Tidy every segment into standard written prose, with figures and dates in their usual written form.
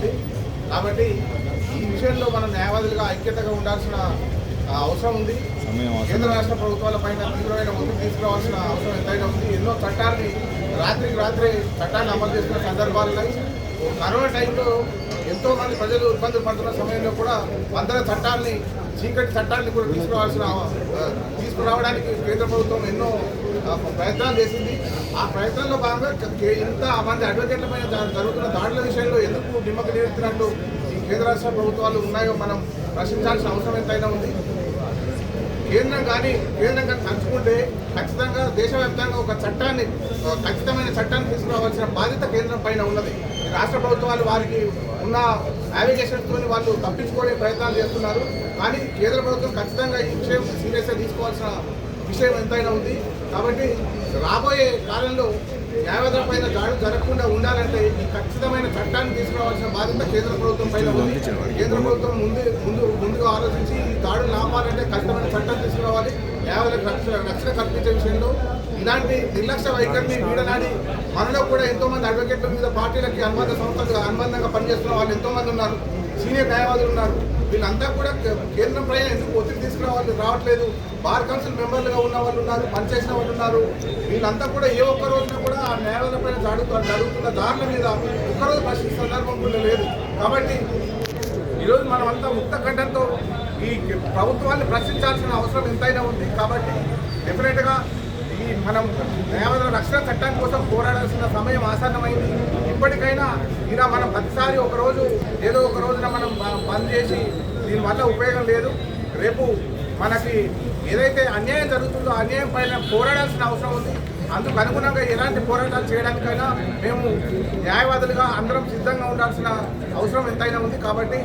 ఉంది. కాబట్టి ఈ విషయంలో మనం న్యాయవాదులుగా ఐక్యతగా ఉండాల్సిన అవసరం ఉంది. కేంద్ర రాష్ట్ర ప్రభుత్వాల పైన తీవ్రమైన ఒత్తిడి తీసుకురావాల్సిన అవసరం ఎంతైనా ఉంది. ఎన్నో చట్టాలని రాత్రికి రాత్రే చట్టాన్ని అమలు చేస్తున్న సందర్భాలు ఉన్నాయి. కరోనా టైంలో ఎంతోమంది ప్రజలు ఇబ్బందులు పడుతున్న సమయంలో కూడా వందల చట్టాలని చీకటి చట్టాన్ని కూడా తీసుకురావడానికి కేంద్ర ప్రభుత్వం ఎన్నో ప్రయత్నాలు చేసింది. ఆ ప్రయత్నంలో భాగంగా ఇంతమంది అడ్వకేట్ల పైన జరుగుతున్న దాడుల విషయంలో ఎందుకు నిమ్మకు నీరుతున్నట్టు ఈ కేంద్ర రాష్ట్ర ప్రభుత్వాలు ఉన్నాయో మనం ప్రశ్నించాల్సిన అవసరం ఎంతైనా ఉంది. కేంద్రం కానీ తలుచుకుంటే ఖచ్చితంగా దేశవ్యాప్తంగా ఒక చట్టాన్ని ఖచ్చితమైన చట్టాన్ని తీసుకురావాల్సిన బాధ్యత కేంద్రం పైన ఉన్నది. రాష్ట్ర ప్రభుత్వాలు వారికి ఉన్న అలిగేషన్స్తో వాళ్ళు తప్పించుకునే ప్రయత్నాలు చేస్తున్నారు. కానీ కేంద్ర ప్రభుత్వం ఖచ్చితంగా ఈ విషయం సీరియస్గా తీసుకోవాల్సిన విషయం ఎంతైనా ఉంది. కాబట్టి రాబోయే కాలంలో న్యాయవాదుల పైన దాడులు జరగకుండా ఉండాలంటే ఈ ఖచ్చితమైన చట్టాన్ని తీసుకురావాల్సిన బాధ్యత కేంద్ర ప్రభుత్వం పైన ఉంది. కేంద్ర ప్రభుత్వం ముందుగా ఆలోచించి ఈ దాడులు ఆపాలంటే ఖచ్చితమైన చట్టం తీసుకురావాలి. న్యాయవాదులకు రక్షణ కల్పించే విషయంలో ఇలాంటి నిర్లక్ష్య వైఖరిని వీడనాడి మనలో కూడా ఎంతోమంది అడ్వకేట్ల మీద పార్టీలకి అనుబంధంగా పనిచేస్తున్న వాళ్ళు ఎంతోమంది ఉన్నారు. సీనియర్ న్యాయవాదులు ఉన్నారు. వీళ్ళంతా కూడా కేంద్రం పైన ఎందుకు ఒత్తిడి రావట్లేదు. బార్ కౌన్సిల్ మెంబర్లుగా ఉన్న వాళ్ళు ఉన్నారు, పనిచేసిన వాళ్ళు ఉన్నారు. వీళ్ళంతా కూడా ఏ ఒక్క రోజున కూడా ఆ న్యాయవాదుల పైన జరుగుతున్న దారుల మీద ఒక్కరోజు ప్రశ్నించే సందర్భం కూడా లేదు. కాబట్టి ఈరోజు మనమంతా ముక్త కంఠంతో ఈ ప్రభుత్వాన్ని ప్రశ్నించాల్సిన అవసరం ఎంతైనా ఉంది. కాబట్టి డెఫినెట్గా మనం న్యాయవాదుల రక్షణ చట్టం కోసం పోరాడాల్సిన సమయం ఆసన్నమైంది. ఇప్పటికైనా ఇలా మనం ప్రతిసారి ఒకరోజు ఏదో ఒక రోజున మనం బంద్ చేసి దీనివల్ల ఉపయోగం లేదు. రేపు మనకి ఏదైతే అన్యాయం జరుగుతుందో అన్యాయం పైన పోరాడాల్సిన అవసరం ఉంది. అందుకు అనుగుణంగా ఎలాంటి పోరాటాలు చేయడానికైనా మేము న్యాయవాదులుగా అందరం సిద్ధంగా ఉండాల్సిన అవసరం ఎంతైనా ఉంది. కాబట్టి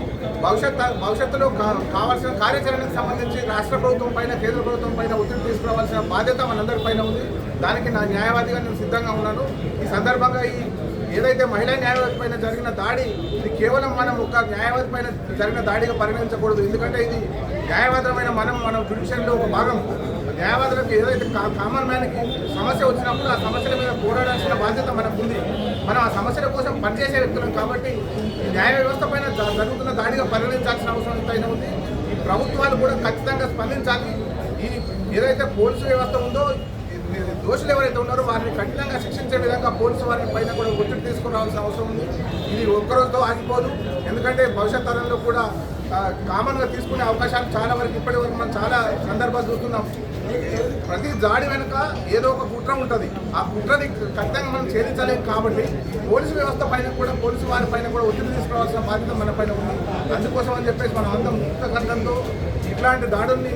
భవిష్యత్తులో కావాల్సిన కార్యాచరణకు సంబంధించి రాష్ట్ర ప్రభుత్వం పైన కేంద్ర ప్రభుత్వం పైన ఒత్తిడి తీసుకురావాల్సిన బాధ్యత మనందరి పైన ఉంది. దానికి నా న్యాయవాదిగా నేను సిద్ధంగా ఉన్నాను. ఈ సందర్భంగా ఏదైతే మహిళా న్యాయవాది పైన జరిగిన దాడి ఇది కేవలం మనం ఒక న్యాయవాది పైన జరిగిన దాడిగా పరిగణించకూడదు. ఎందుకంటే ఇది న్యాయవాదమైన మనం జ్యుడిషియల్లో ఒక భాగం. న్యాయవాదులకు ఏదైతే కామన్ మ్యాన్కి సమస్య వచ్చినప్పుడు ఆ సమస్యల మీద పోరాడాల్సిన బాధ్యత మనకు ఉంది. మనం ఆ సమస్యల కోసం పనిచేసే వ్యక్తులం. కాబట్టి ఈ న్యాయ వ్యవస్థ పైన జరుగుతున్న దాడిగా పరిగణించాల్సిన అవసరం ఎంతైనా ఉంది. ఈ ప్రభుత్వాలు కూడా ఖచ్చితంగా స్పందించాలి. ఈ ఏదైతే పోలీసు వ్యవస్థ ఉందో దోషులు ఎవరైతే ఉన్నారో వారిని కఠినంగా శిక్షించే విధంగా పోలీసు వారి పైన కూడా ఒత్తిడి తీసుకురావాల్సిన అవసరం ఉంది. ఇది ఒక్కరోజుతో ఆగిపోదు. ఎందుకంటే భవిష్యత్ తరంలో కూడా కామన్గా తీసుకునే అవకాశాలు చాలా వరకు ఇప్పటి వరకు మనం చాలా సందర్భాలు చూస్తున్నాం. ప్రతి దాడి వెనుక ఏదో ఒక కుట్ర ఉంటుంది. ఆ కుట్రని ఖచ్చితంగా మనం ఛేదించలేము. కాబట్టి పోలీసు వ్యవస్థ పైన కూడా పోలీసు వారి పైన కూడా ఒత్తిడి తీసుకురావాల్సిన బాధ్యత మన పైన ఉంది. అందుకోసం అని చెప్పేసి మనం అంతా ముక్త కంఠంతో ఇట్లాంటి దాడుల్ని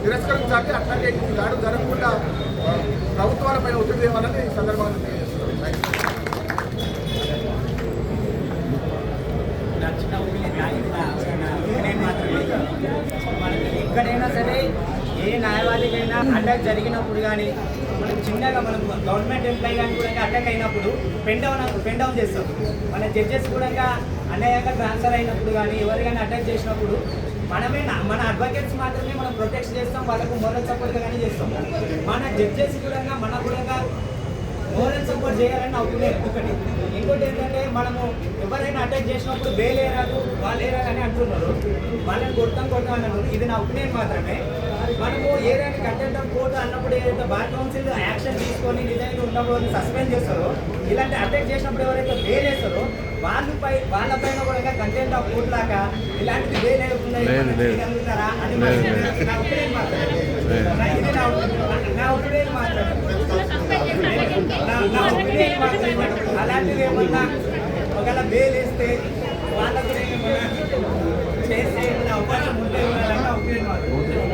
తిరస్కరించాలి. అట్లాగే ఈ దాడులు జరగకుండా ప్రభుత్వాల పైన ఒత్తిడి తేవాలని ఈ సందర్భంగా తెలియజేస్తున్నాను. ఎక్కడైనా సరే ఏ న్యాయవాదికైనా అటాక్ జరిగినప్పుడు కానీ మనం చిన్నగా మనం గవర్నమెంట్ ఎంప్లాయీ కానీ కూడా అటాక్ అయినప్పుడు పెన్ డౌన్ చేస్తాం. మన జడ్జెస్ కూడా అన్యాయంగా ట్రాన్స్ఫర్ అయినప్పుడు కానీ ఎవరికైనా అటాక్ చేసినప్పుడు మన అడ్వకేట్స్ మాత్రమే మనం ప్రొటెక్ట్ చేస్తాం. వాళ్ళకు మోరల్ సపోర్ట్గా కానీ చేస్తాం. మన జడ్జెస్ కూడా మన కూడా మోరల్ సపోర్ట్ చేయాలని అవుతున్నాయి. ఇంకోటి ఏంటంటే మనము ఎవరైనా అటాక్ చేసినప్పుడు వేలేరాదు వాళ్ళేరాదు అని అంటున్నారు. వాళ్ళని కొడతాం అన్నారు. ఇది నా ఒపీనియన్ మాత్రమే. మనము ఏదైనా కంటెంట్ ఆఫ్ కోర్టు అన్నప్పుడు ఏదైతే బార్ కౌన్సిల్ యాక్షన్ తీసుకొని నిజంగా ఉన్నప్పుడు సస్పెండ్ చేస్తారో ఇలాంటి అటాక్ చేసినప్పుడు ఎవరైతే వేలేస్తారో వాళ్ళపైన కూడా కంటెంట్ ఆఫ్ కోర్టు లాగా ఇలాంటివి వేయగలుగుతారా అని నా ఒపీనియన్ మాత్రమే. ఇది నా ఒపీనియన్ మాత్రమే. అలాంటివి ఏమన్నా ఒకవేళ బెయిల్ వేస్తే వాళ్ళకు చేసే అవకాశం ఉంటే ఒపీనియన్ మాత్రం.